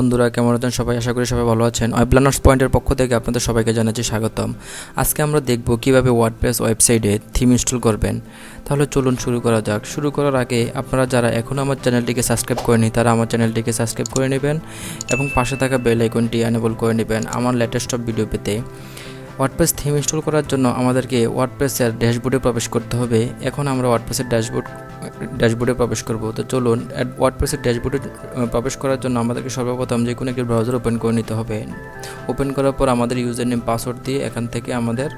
বন্ধুরা, কেমন আছেন সবাই? আশা করি সবাই ভালো আছেন। ওয়েব লার্নার্স পয়েন্টের পক্ষ থেকে আপনাদের সবাইকে জানাচ্ছি স্বাগতম। আজকে আমরা দেখব কিভাবে ওয়ার্ডপ্রেস ওয়েবসাইটে থিম ইনস্টল করবেন। তাহলে চলুন শুরু করা যাক। শুরু করার আগে আপনারা যারা এখনও আমার চ্যানেলটিকে সাবস্ক্রাইব করেনি তারা আমার চ্যানেলটিকে সাবস্ক্রাইব করে নেবেন এবং পাশে থাকা বেল আইকনটি এনেবল করে নেবেন আমার লেটেস্ট সব ভিডিও পেতে। ওয়ার্ডপ্রেস থিম ইনস্টল করার জন্য আমাদেরকে ওয়ার্ডপ্রেসের ড্যাশবোর্ডে প্রবেশ করতে হবে। এখন আমরা ওয়ার্ডপ্রেসের ড্যাশবোর্ডে প্রবেশ করব। তো চলুন, ওয়ার্ডপ্রেসের ড্যাশবোর্ডে প্রবেশ করার জন্য আমাদেরকে সর্বপ্রথম যে কোনো একটি ব্রাউজার ওপেন করে নিতে হবে। ওপেন করার পর আমাদের ইউজার নেম পাসওয়ার্ড দিয়ে এখান থেকে আমাদের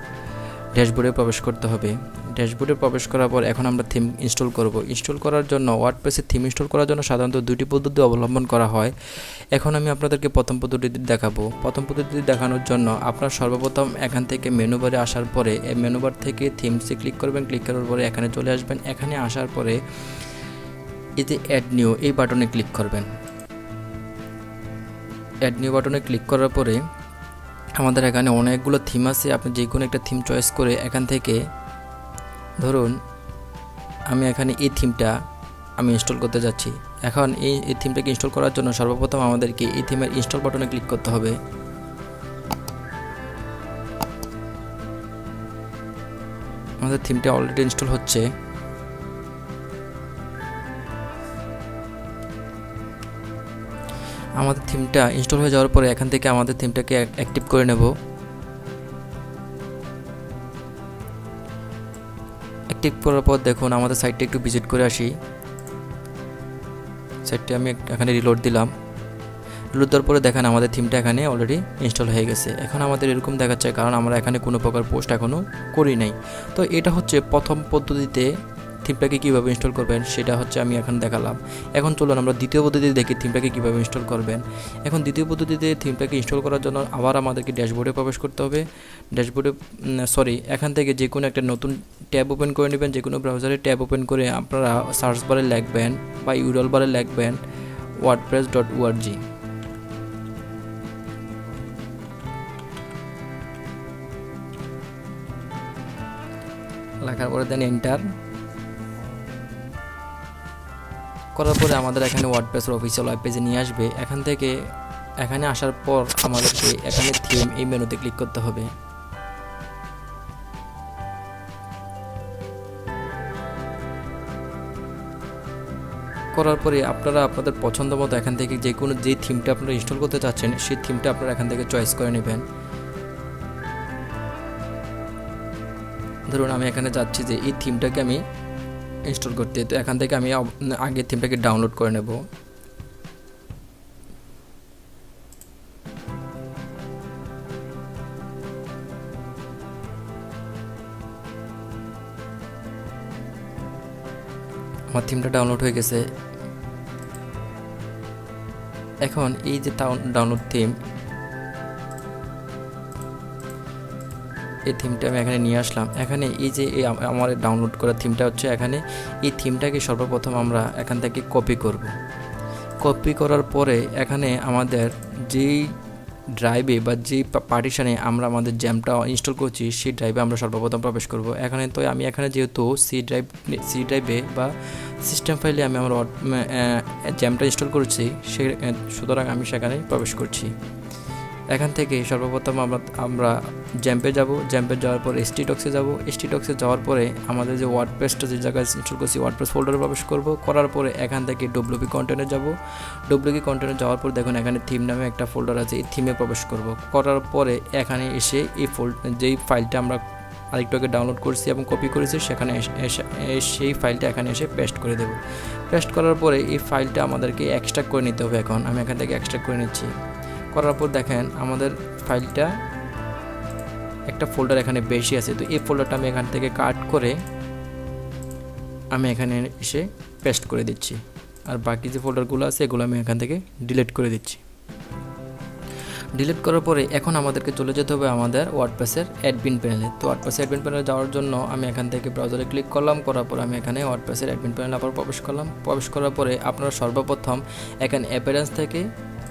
ড্যাশবোর্ডে প্রবেশ করতে হবে। ড্যাশবোর্ডে প্রবেশ করার পর এখন আমরা থিম ইনস্টল করব। ইনস্টল করার জন্য ওয়ার্ডপ্রেসের থিম ইনস্টল করার জন্য সাধারণত দুটি পদ্ধতি অবলম্বন করা হয়। এখন আমি আপনাদেরকে প্রথম পদ্ধতিটি দেখাবো। প্রথম পদ্ধতিটি দেখানোর জন্য আপনার সর্বপ্রথম এখান থেকে মেনু বারে আসার পরে এই মেনু বার থেকে থিমসে ক্লিক করবেন। ক্লিক করার পরে এখানে চলে আসবেন। এখানে আসার পরে এই যে অ্যাড নিউ এই বাটনে ক্লিক করবেন। অ্যাড নিউ বাটনে ক্লিক করার পরে আমাদের এখানে অনেকগুলো থিম আছে। আপনি যে কোনো একটা থিম চয়েস করে এখান থেকে, ধরুন আমি এখানে এই থিমটা আমি ইনস্টল করতে যাচ্ছি। এখন এই থিমটাকে ইনস্টল করার জন্য সর্বপ্রথম আমাদেরকে এই থিমের ইনস্টল বাটনে ক্লিক করতে হবে। আমাদের থিমটা অলরেডি ইনস্টল হচ্ছে। আমাদের থিমটা ইনস্টল হয়ে যাওয়ার পরে এখান থেকে আমাদের থিমটাকে অ্যাক্টিভ করে নেব। অ্যাক্টিভ করার পর দেখুন আমাদের সাইটটা একটু ভিজিট করে আসি। সাইটটা আমি এখানে রিলোড দিলাম। রিলোড দেওয়ার পরে দেখেন আমাদের থিমটা এখানে অলরেডি ইনস্টল হয়ে গেছে। এখন আমাদের এরকম দেখাচ্ছে কারণ আমরা এখানে কোনো প্রকার পোস্ট এখনও করি নাই। তো এটা হচ্ছে প্রথম পদ্ধতিতে থিমটাকে কীভাবে ইনস্টল করবেন সেটা হচ্ছে আমি এখন দেখালাম। এখন চলুন আমরা দ্বিতীয় পদ্ধতিতে দেখি থিমটাকে কীভাবে ইনস্টল করবেন। এখন দ্বিতীয় পদ্ধতিতে থিমটাকে ইনস্টল করার জন্য আবার আমাদেরকে ড্যাশবোর্ডে প্রবেশ করতে হবে। এখান থেকে যে কোনো একটা নতুন ট্যাব ওপেন করে নেবেন। যে কোনো ব্রাউজারে ট্যাব ওপেন করে আপনারা সার্চ বারে লিখবেন বা ইউআরএল বারে লিখবেন wordpress.org। লেখার পরে দেন এন্টার করার পরে আমাদের এখানে ওয়ার্ডপ্রেসের অফিসিয়াল ওয়েব পেজে নিয়ে আসবে। এখান থেকে এখানে আসার পর আমাদেরকে এখানে থিম এই মেনুতে ক্লিক করতে হবে। করার পরে আপনারা আপনাদের পছন্দ মতো এখান থেকে যে কোনো যে থিমটা আপনারা ইনস্টল করতে চাচ্ছেন সেই থিমটা আপনারা এখান থেকে চয়েস করে নেবেন। ধরুন আমি এখানে যাচ্ছি যে এই থিমটাকে আমি ইনস্টল করতে, তো এখান থেকে আমি আগে থিমটাকে ডাউনলোড করে নেব। আমার থিমটা ডাউনলোড হয়ে গেছে। এখন এই যে ডাউনলোড থিম, এই থিমটা আমি এখানে নিয়ে আসলাম। এখানে এই যে আমার ডাউনলোড করা থিমটা হচ্ছে, এখানে এই থিমটাকে সর্বপ্রথম আমরা এখান থেকে কপি করব। কপি করার পরে এখানে আমাদের যেই ড্রাইভে বা যেই পার্টিশনে আমরা আমাদের জ্যামটা ইনস্টল করছি সেই ড্রাইভে আমরা সর্বপ্রথম প্রবেশ করব। এখানে তো আমি এখানে যেহেতু সি ড্রাইভে বা সিস্টেম ফাইলে আমি আমার জ্যামটা ইনস্টল করছি, সুতরাং আমি সেখানে প্রবেশ করছি। এখান থেকে সর্বপ্রথম আমরা জ্যাম্পে যাব। জ্যাম্পে যাওয়ার পর এসটিডক্সে যাব। এসটিডক্সে যাওয়ার পরে আমাদের যে ওয়ার্ডপ্রেসটা যে জায়গায় ইনস্টল করছি ওয়ার্ডপ্রেস ফোল্ডারে প্রবেশ করব। করার পরে এখান থেকে ডব্লিউপি কন্টেন্টে যাব। ডব্লিউপি কন্টেন্টে যাওয়ার পর দেখুন এখানে থিম নামে একটা ফোল্ডার আছে, এই থিমে প্রবেশ করব। করার পরে এখানে এসে যেই ফাইলটা আমরা আরেকটু আগে ডাউনলোড করছি এবং কপি করেছি সেখানে সেই ফাইলটা এখানে এসে পেস্ট করে দেব। পেস্ট করার পরে এই ফাইলটা আমাদেরকে এক্সট্রাক্ট করে নিতে হবে। এখন আমি এখান থেকে এক্সট্রাক্ট করে নিচ্ছি। করার পর দেখেন আমাদের ফাইলটা একটা ফোল্ডার এখানে বেশি আছে, তো এই ফোল্ডারটা আমি এখান থেকে কাট করে আমি এখানে এসে পেস্ট করে দিচ্ছি। আর বাকি যে ফোল্ডারগুলো আছে এগুলো আমি এখান থেকে ডিলিট করে দিচ্ছি। ডিলিট করার পরে এখন আমাদেরকে চলে যেতে হবে আমাদের ওয়ার্ডপ্রেসের অ্যাডমিন প্যানেলে। তো ওয়ার্ডপ্রেসের অ্যাডমিন প্যানেলে যাওয়ার জন্য আমি এখান থেকে ব্রাউজারে ক্লিক করলাম। করার পর আমি এখানে ওয়ার্ডপ্রেসের অ্যাডমিন প্যানেলে আবার প্রবেশ করলাম। প্রবেশ করার পরে আপনারা সর্বপ্রথম এখানে অ্যাপিয়ারেন্স থেকে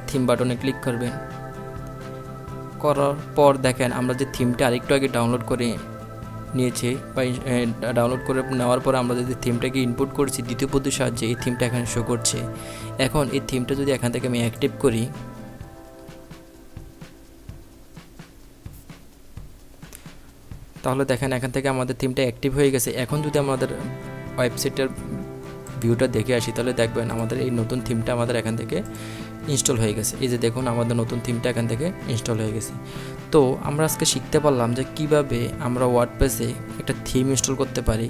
থিম বাটনে ক্লিক করবেন। করার পর দেখেন আমরা যে থিমটা আরেকটু আগে ডাউনলোড করে নিয়েছি বা ডাউনলোড করে নেওয়ার পর আমরা যদি থিমটাকে ইনপুট করছি দ্বিতীয় পদ্ধতির সাহায্যে এই থিমটা এখানে শো করছে। এখন এই থিমটা যদি এখান থেকে আমি অ্যাক্টিভ করি, তাহলে দেখেন এখান থেকে আমাদের থিমটা অ্যাক্টিভ হয়ে গেছে। এখন যদি আমাদের ওয়েবসাইটের ভিউটা দেখে আসি তাহলে দেখবেন আমাদের এই নতুন থিমটা আমাদের এখান থেকে ইনস্টল হয়ে গেছে। এই যে দেখুন আমাদের নতুন থিমটা এখান থেকে ইনস্টল হয়ে গেছে। তো আমরা আজকে শিখতে পারলাম যে কিভাবে আমরা ওয়ার্ডপ্রেসে একটা থিম ইনস্টল করতে পারি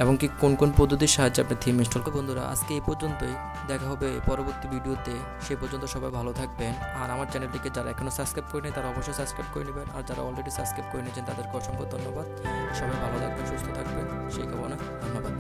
এবং কি কোন কোন পদ্ধতির সাহায্যে আপনি থিম ইনস্টল করতে। বন্ধুরা আজকে এই পর্যন্তই, দেখা হবে পরবর্তী ভিডিওতে। সেই পর্যন্ত সবাই ভালো থাকবেন। আর আমার চ্যানেলটিকে যারা এখনও সাবস্ক্রাইব করেনি তারা অবশ্যই সাবস্ক্রাইব করে নেবেন, আর যারা অলরেডি সাবস্ক্রাইব করে নিয়েছেন তাদেরকে অসংখ্য ধন্যবাদ। সবাই ভালো থাকবেন, সুস্থ থাকবেন সেই কামনায় ধন্যবাদ।